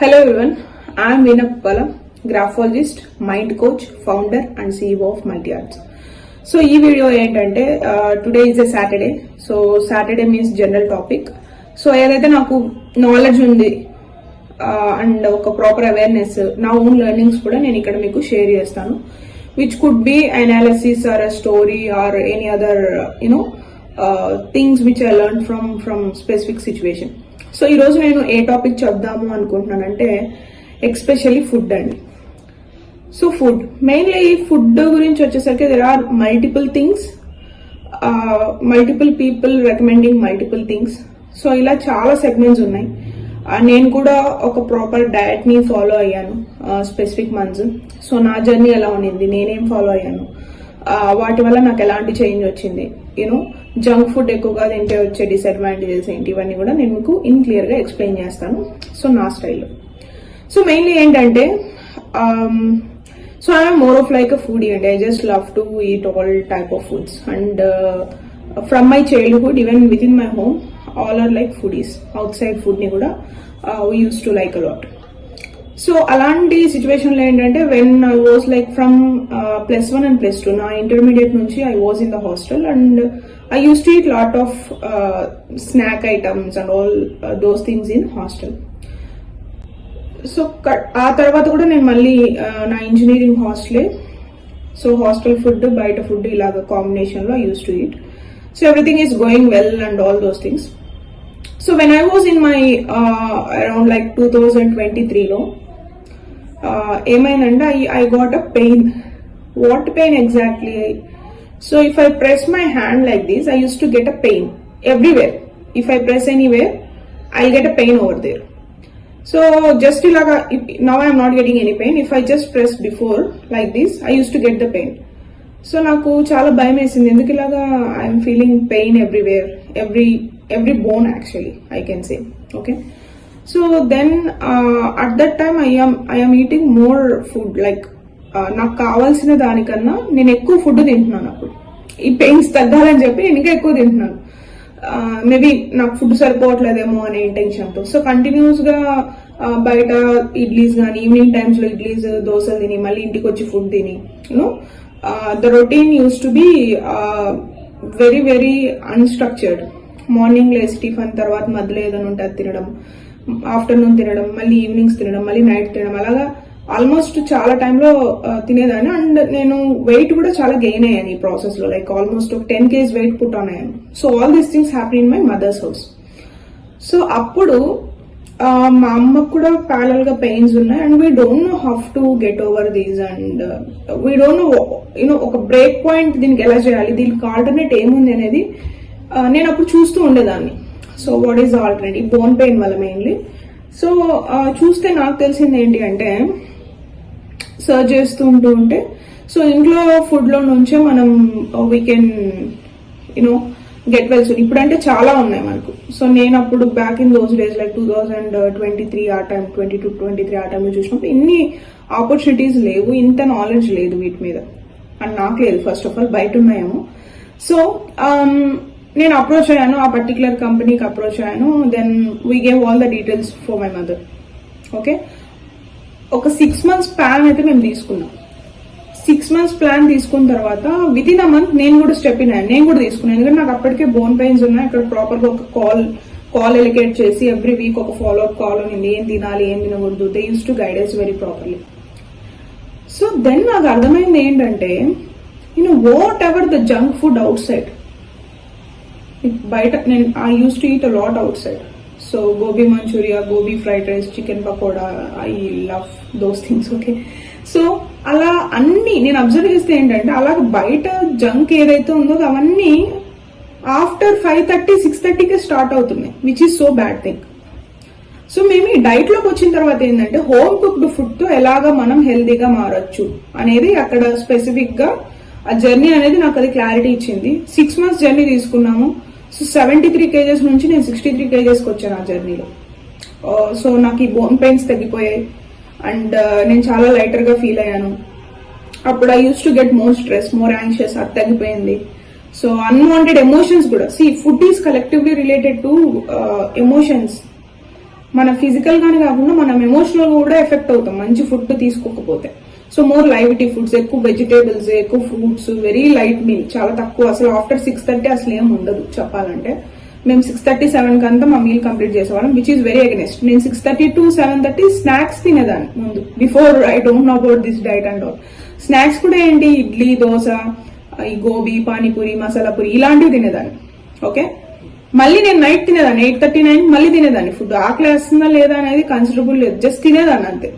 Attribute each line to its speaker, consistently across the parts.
Speaker 1: Hello everyone, I am Veena Pala, graphologist, mind coach, founder and CEO of Multi Arts. So ఈ video ఏంటంటే today is a Saturday. So Saturday means general topic. So ఏదైతే నాకు knowledge ఉంది and ఒక proper awareness, నా own learnings కూడా నేను ఇక్కడ మీకు షేర్ చేస్తాను. Which could be analysis or a story or any other things which I learn from specific situation. So ఈరోజు నేను ఏ టాపిక్ చెప్దాము అనుకుంటున్నానంటే ఎక్స్పెషల్లీ ఫుడ్ అండి. సో ఫుడ్ మెయిన్లీ ఫుడ్ గురించి వచ్చేసరికి there are multiple things, multiple people recommending multiple things. So ఇలా చాలా సెగ్మెంట్స్ ఉన్నాయి. నేను కూడా ఒక ప్రాపర్ డయట్ ని ఫాలో అయ్యాను స్పెసిఫిక్ మంత్స్. సో నా జర్నీ ఎలా ఉన్నింది, నేనేం ఫాలో అయ్యాను, వాటి వల్ల నాకు ఎలాంటి చేంజ్ వచ్చింది, యూనో జంక్ ఫుడ్ ఎక్కువగా తింటే వచ్చే డిసడ్వాంటేజెస్ ఏంటి, ఇవన్నీ కూడా నేను మీకు ఇన్ క్లియర్ గా ఎక్స్ప్లెయిన్ చేస్తాను. సో నా స్టైల్లో. సో మెయిన్లీ ఏంటంటే so I'm more of like a foodie అండి. I just love to eat all type of foods and from my childhood even with in my home all are like foodies. Outside food ని కూడా we use to like a lot. So అలాంటి situation లో ఏంటంటే when I was like from +1 and +2, నా intermediate నుంచి I was in the hostel and I use to eat lot of snack items and all those things in hostel. So ఆ తర్వాత కూడా నేను మళ్ళీ నా ఇంజనీరింగ్ హాస్టలే. సో హాస్టల్ ఫుడ్ బయట ఫుడ్ ఇలాగ కాంబినేషన్ లో I use to eat. So everything is going well and all those things. So when I was in my around like 2023లో ఏమైందంటే I got a pain. What pain exactly? So if I press my hand like this, I use to get a pain everywhere. If I press anywhere, I get a pain over there. So just ఇలాగా now I'm not getting any pain. If I just press before like this, I use to get the pain. So నాకు చాలా భయం వేసింది, ఎందుకు ఇలాగా ఐఎమ్ feeling pain everywhere, every bone actually I can say. Okay, so then at that time I am eating more food, like నాకు కావాల్సిన దానికన్నా నేను ఎక్కువ ఫుడ్ తింటున్నాను. అప్పుడు ఈ పెయిన్స్ తగ్గాలని చెప్పి నేను ఇంకా ఎక్కువ తింటున్నాను. మేబీ నాకు ఫుడ్ సరిపోవట్లేదేమో అనే ఇంటెన్షన్తో. సో కంటిన్యూస్ గా బయట ఇడ్లీస్ కానీ ఈవినింగ్ టైమ్స్ లో ఇడ్లీస్ దోశలు తిని మళ్ళీ ఇంటికి వచ్చి ఫుడ్ తిని, you know the routine use to be very very unstructured. Morning లేసి టిఫిన్ తర్వాత మధ్యలో ఏదైనా ఉంటే అది తినడం, ఆఫ్టర్నూన్ తినడం, మళ్ళీ ఈవినింగ్స్ తినడం, మళ్ళీ నైట్ తినడం, అలాగా ఆల్మోస్ట్ చాలా టైంలో తినేదాన్ని. అండ్ నేను వెయిట్ కూడా చాలా గెయిన్ అయ్యాను ఈ ప్రాసెస్ లో, లైక్ ఆల్మోస్ట్ ఒక 10 kg వెయిట్ పుట్ ఆన్ అయ్యాను. So all these things happy in my mother's house. So అప్పుడు మా అమ్మకు కూడా ప్యారల్ గా పెయిన్స్ ఉన్నాయి and we don't know how to get over these and we don't know you know ఒక break point దీనికి ఎలా చేయాలి, దీనికి ఆల్టర్నేట్ ఏముంది అనేది నేను అప్పుడు చూస్తూ ఉండేదాన్ని. So what is alternative bone pain వల్ల మెయిన్లీ. సో చూస్తే నాకు తెలిసింది ఏంటి అంటే, సర్చ్ చేస్తూ ఉంటే సో ఇంట్లో ఫుడ్ లో నుంచే మనం we can you know get well soon. ఇప్పుడంటే చాలా ఉన్నాయి మనకు. సో నేను అప్పుడు back in those days like 2023 ఆ టైం, 22-23 ఆ టైంలో చూసినప్పుడు ఇన్ని ఆపర్చునిటీస్ లేవు, ఇంత నాలెడ్జ్ లేదు వీటి మీద. అండ్ నాకు లేదు, ఫస్ట్ ఆఫ్ ఆల్ బయట ఉన్నాయేమో. సో నేను అప్రోచ్ అయ్యాను, ఆ పర్టికులర్ కంపెనీకి అప్రోచ్ అయ్యాను. Then we gave all the details for my mother. Okay, ఒక 6 months ప్లాన్ అయితే మేము తీసుకున్నాం. 6 months ప్లాన్ తీసుకున్న తర్వాత విత్ ఇన్ అ మంత్ నేను కూడా స్టెప్ ఇన్ అయ్యాను, నేను కూడా తీసుకున్నాను. ఎందుకంటే నాకు అప్పటికే బోన్ పెయిన్స్ ఉన్నాయి. అక్కడ ప్రాపర్ గా ఒక కాల్ ఎలికేట్ చేసి ఎవ్రీ వీక్ ఒక ఫాలో అప్ కాల్ ఉంది, ఏం తినాలి ఏం తినకూడదు. They use to guidance very properly. So then నాకు అర్థమైంది ఏంటంటే, whatever the junk food outside, బయట నేను I use to eat a lot outside. So gobi manchurian, gobi fried rice, chicken pakoda, I love those things. Okay, so అలా అన్ని నేను observe చేస్తే ఏంటంటే, అలాగ బయట జంక్ ఏదైతే ఉందో అవన్నీ ఆఫ్టర్ 5:30-6:30కే స్టార్ట్ అవుతున్నాయి, which is so bad thing. So మేము ఈ డైట్ లోకి వచ్చిన తర్వాత ఏంటంటే, హోమ్ కుక్డ్ ఫుడ్ తో ఎలాగా మనం హెల్దీగా మారచ్చు అనేది అక్కడ స్పెసిఫిక్ గా ఆ జర్నీ అనేది నాకు అది క్లారిటీ ఇచ్చింది. 6 months జర్నీ తీసుకున్నాము. సో 73 kgs నుంచి నేను 63 kgsకి వచ్చాను ఆ జర్నీలో. సో నాకు ఈ బోన్ పెయిన్స్ తగ్గిపోయాయి అండ్ నేను చాలా లైటర్ గా ఫీల్ అయ్యాను. అప్పుడు I use to get more stress, more anxious, అది తగ్గిపోయింది. సో అన్వాంటెడ్ ఎమోషన్స్ కూడా, food is collectively related to emotions. మన ఫిజికల్ గానే కాకుండా మనం ఎమోషనల్ కూడా ఎఫెక్ట్ అవుతాం మంచి ఫుడ్ తీసుకోకపోతే. సో మోర్ లైవిటీ ఫుడ్స్, ఎక్కువ వెజిటేబుల్స్, ఎక్కువ ఫ్రూట్స్, వెరీ లైట్ మీల్, చాలా తక్కువ. అసలు ఆఫ్టర్ 6:30 అసలు ఏం ఉండదు చెప్పాలంటే. మేము 6:30-7 కంతా మా మీల్ కంప్లీట్ చేసేవాళ్ళం, విచ్ ఈస్ వెరీ అగెనెస్ట్. నేను 6:30 to 7:30 స్నాక్స్ తినేదాన్ని ముందు, before I don't know about this diet and all. Snacks కూడా ఏంటి, ఇడ్లీ, దోశ, ఈ గోబీ, పానీపూరి, మసాలా పూరి ఇలాంటివి తినేదాన్ని. ఓకే, మళ్ళీ నేను నైట్ తినేదాన్ని 8:39 మళ్ళీ తినేదాన్ని. ఫుడ్ ఆకలి వేస్తుందా లేదా అనేది కన్సిడరబుల్ లేదు, జస్ట్ తినేదాన్ని అంతే.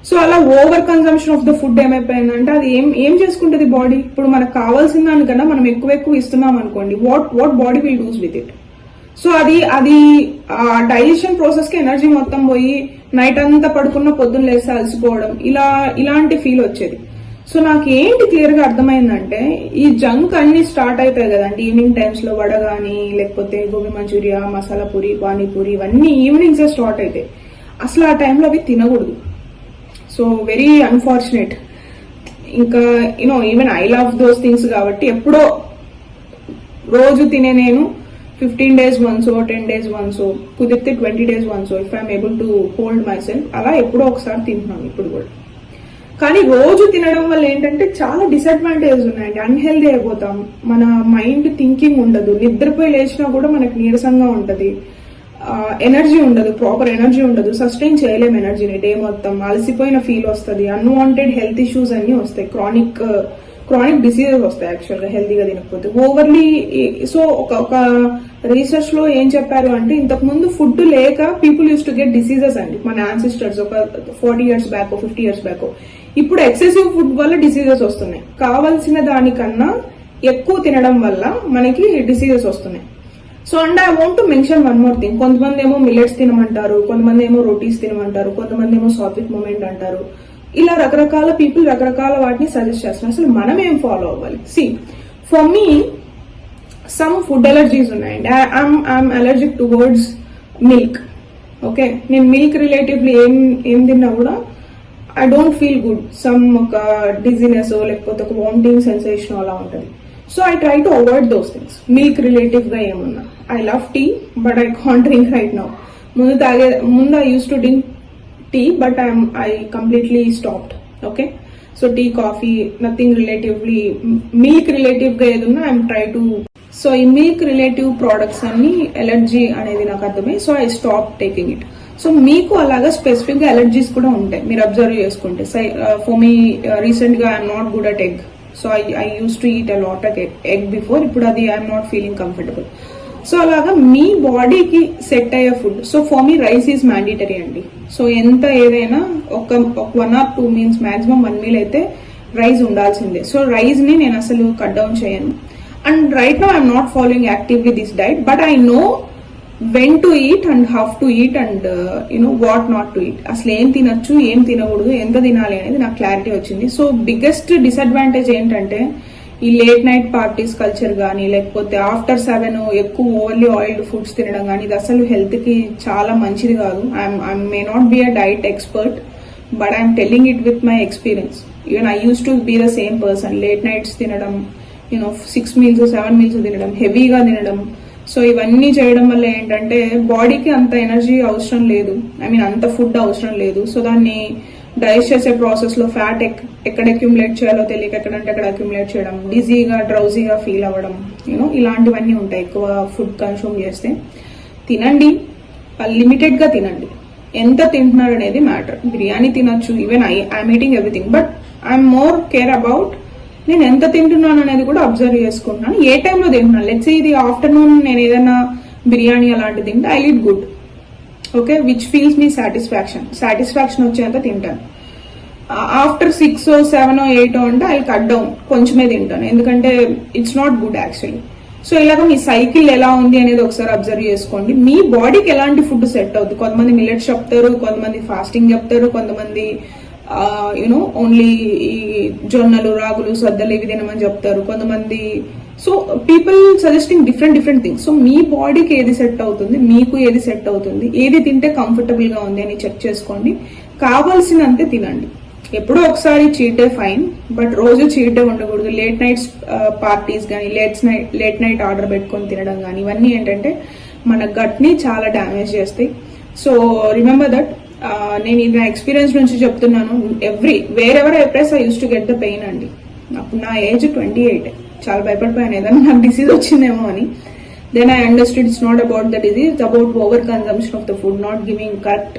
Speaker 1: సో అలా over consumption of the food ఏమైపోయిందంటే అది ఏం చేసుకుంటుంది బాడీ. ఇప్పుడు మనకు కావాల్సిన దానికన్నా మనం ఎక్కువ ఇస్తున్నాం అనుకోండి, what body will does with it. So అది డైజెషన్ ప్రాసెస్ కి ఎనర్జీ మొత్తం పోయి నైట్ అంతా పడుకున్న పొద్దున్న లేస్తే అలసిపోవడం, ఇలాంటి ఫీల్ వచ్చేది. సో నాకు ఏంటి క్లియర్ గా అర్థమైందంటే, ఈ జంక్ అన్ని స్టార్ట్ అవుతాయి కదండి ఈవినింగ్ టైమ్స్ లో, వడ గానీ లేకపోతే గోబీ మంచూరియా, మసాలా పూరి, పానీపూరి, ఇవన్నీ ఈవినింగ్స్ స్టార్ట్ అవుతాయి. అసలు ఆ టైంలో అవి తినకూడదు. So very unfortunate. ఇంకా even I love those things కాబట్టి ఎప్పుడో రోజు తినే నేను 15 days once, 10 days once, కుదిరితే 20 days once, if I'm able to hold my self, అలా ఎప్పుడో ఒకసారి తింటున్నాను ఇప్పుడు కూడా. కానీ రోజు తినడం వల్ల ఏంటంటే చాలా డిసడ్వాంటేజెస్ ఉన్నాయండి. అన్హెల్దీ అయిపోతాం, మన మైండ్ థింకింగ్ ఉండదు, నిద్రపోయి లేచినా కూడా మనకు నీరసంగా ఉంటది, ఎనర్జీ ఉండదు, ప్రాపర్ ఎనర్జీ ఉండదు, సస్టైన్ చేయలేము ఎనర్జీని డే మొత్తం, అలసిపోయిన ఫీల్ వస్తుంది, అన్వాంటెడ్ హెల్త్ ఇష్యూస్ అన్ని వస్తాయి, క్రానిక్ డిసీజెస్ వస్తాయి యాక్చువల్ గా హెల్తీగా తినకపోతే ఓవర్లీ. సో ఒక రీసెర్చ్ లో ఏం చెప్పారు అంటే, ఇంతకు ముందు ఫుడ్ లేక people use to get diseases అండి, మన యాన్సిస్టర్స్ ఒక 40 years బ్యాక్, 50 years బ్యాక్. ఇప్పుడు ఎక్సెసివ్ ఫుడ్ వల్ల డిసీజెస్ వస్తున్నాయి, కావాల్సిన దానికన్నా ఎక్కువ తినడం వల్ల మనకి డిసీజెస్ వస్తున్నాయి. So and I want to mention one more thing. కొంతమంది ఏమో మిల్లెట్స్ తినమంటారు, కొంతమంది ఏమో రోటీస్ తినమంటారు, కొంతమంది ఏమో సాత్విక్ మూమెంట్ అంటారు. ఇలా రకరకాల పీపుల్ రకరకాల వాటిని సజెస్ట్ చేస్తున్నారు. అసలు మనం ఏం ఫాలో అవ్వాలి? See, for me some food allergies ఉన్నాయండి. I'm allergic towards milk. Okay, నేను మిల్క్ రిలేటివ్లీ ఏం తిన్నా కూడా I don't feel good. Some ఒక డిజీనెస్ లేకపోతే ఒక వామిటింగ్ సెన్సేషన్ అలా ఉంటుంది. So I try to avoid those things. Milk relative గా ఏమన్నా, I love tea but I can't drink right now. ముందు I use to drink tea, but I completely stopped. Okay, so tea, coffee, nothing relatively milk relative ga edunna I am try to. So ఈ milk relative products అన్ని allergy అనేది నాకు అర్థమై, so I stop taking it. So మీకు అలాగా specific గా allergies కూడా ఉంటాయి మీరు అబ్జర్వ్ చేసుకుంటే. ఫర్ మీ రీసెంట్ గా I'm not good at egg. So I use to eat a lot of egg before. ఇప్పుడు అది I'm not feeling comfortable. So అలాగా మీ బాడీకి సెట్ అయ్యే food. So for me rice is mandatory అండి. So ఎంత ఏదైనా ఒక 1 or 2 meals, మాక్సిమం 1 meal అయితే రైస్ ఉండాల్సిందే. సో రైస్ ని నేను అసలు కట్ డౌన్ చేయను. And right now I'm not following actively this diet, but I know when to eat and how to eat and what not to eat. అసలు ఏం తినొచ్చు, ఏం తినకూడదు, ఎంత తినాలి అనేది నాకు క్లారిటీ వచ్చింది. సో బిగ్గెస్ట్ డిసడ్వాంటేజ్ ఏంటంటే, ఈ లేట్ నైట్ పార్టీస్ కల్చర్ కానీ లేకపోతే ఆఫ్టర్ 7 ఎక్కువ ఓవర్లీ ఆయిల్డ్ ఫుడ్స్ తినడం కానీ, ఇది అసలు హెల్త్ కి చాలా మంచిది కాదు. I may not be a diet expert, but I'm telling it with my experience. Even I use to be the same person. Late nights తినడం, 6 meals 7 meals తినడం, హెవీగా తినడం. సో ఇవన్నీ చేయడం వల్ల ఏంటంటే బాడీకి అంత ఎనర్జీ అవసరం లేదు, అంత ఫుడ్ అవసరం లేదు. సో దాన్ని డైజెస్ట్ చేసే ప్రాసెస్ లో ఫ్యాట్ ఎక్కడ అక్యుములేట్ చేయాలో తెలియక ఎక్కడంటే అక్కడ అక్యుములేట్ చేయడం, డిజీగా డ్రౌజీగా ఫీల్ అవ్వడం, ఇలాంటివన్నీ ఉంటాయి ఎక్కువ ఫుడ్ కన్స్యూమ్ చేస్తే. తినండి, లిమిటెడ్ గా తినండి. ఎంత తింటున్నారు అనేది మ్యాటర్. బిర్యానీ తినొచ్చు, even I'm eating everything, but I'm more care about నేను ఎంత తింటున్నాను అనేది కూడా అబ్జర్వ్ చేసుకుంటున్నాను, ఏ టైంలో తింటున్నాను. లెట్స్ ఇది ఆఫ్టర్నూన్ నేను ఏదైనా బిర్యానీ అలాంటిది తింటే I eat good. Okay, which feels me satisfaction వచ్చేంత తింటాను. ఆఫ్టర్ 6 or 7 or 8 అంటే ఐ కట్ డౌన్, కొంచెమే తింటాను, ఎందుకంటే it's not good actually. So ఇలాగ మీ సైకిల్ ఎలా ఉంది అనేది ఒకసారి అబ్జర్వ్ చేసుకోండి. మీ బాడీకి ఎలాంటి ఫుడ్ సెట్ అవుతుంది. కొంతమంది మిల్లెట్స్ చెప్తారు, కొంతమంది ఫాస్టింగ్ చెప్తారు, కొంతమంది ఓన్లీ ఈ జొన్నలు, రాగులు, సద్దలు ఇవి తినమని చెప్తారు కొంతమంది. So people suggesting different things. So మీ బాడీకి ఏది సెట్ అవుతుంది, మీకు ఏది సెట్ అవుతుంది, ఏది తింటే కంఫర్టబుల్ గా ఉంది అని చెక్ చేసుకోండి. కావాల్సినంతే తినండి. ఎప్పుడో ఒకసారి చీట్ డే ఫైన్, బట్ రోజు చీట్ డే ఉండకూడదు. లేట్ నైట్స్ పార్టీస్ కానీ లేట్ నైట్ ఆర్డర్ పెట్టుకొని తినడం కానీ, ఇవన్నీ ఏంటంటే మన గట్ ని చాలా డ్యామేజ్ చేస్తాయి. సో రిమెంబర్ దట్, నేను ఇది నా ఎక్స్పీరియన్స్ నుంచి చెప్తున్నాను. Wear ever I press I use to get the pain అండి. అప్పుడు నా ఏజ్ 28, చాలా భయపడిపోయాను ఏదైనా నాకు డిసీజ్ వచ్చిందేమో అని. Then I understood it's not about the disease, it's about over consumption of the food, not giving correct,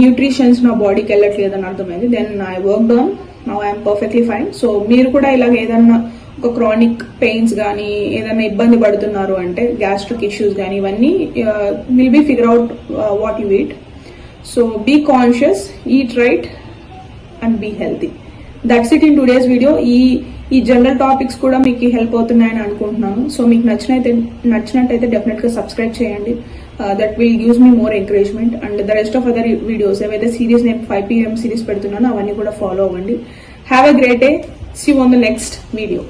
Speaker 1: nutritions నా బాడీకి వెళ్ళట్లేదని అర్థమైంది. Then I worked on, now I'm perfectly fine. So మీరు కూడా ఇలాగ ఏదన్నా ఒక క్రానిక్ పెయిన్స్ కానీ ఏదైనా ఇబ్బంది పడుతున్నారు అంటే, గ్యాస్ట్రిక్ ఇష్యూస్ కానీ, ఇవన్నీ will be figure out what you eat. So be conscious, eat right and be healthy. That's it in today's video. ఈ జనరల్ టాపిక్స్ కూడా మీకు హెల్ప్ అవుతున్నాయని అనుకుంటున్నాను. సో మీకు నచ్చినట్టయితే డెఫినెట్ గా సబ్స్క్రైబ్ చేయండి. That will gives me more encouragement. And the rest of other videos ఏవైతే సిరీస్ నేను 5 PM సిరీస్ పెడుతున్నానో అవన్నీ కూడా ఫాలో అవ్వండి. Have a great day. See you on the next video.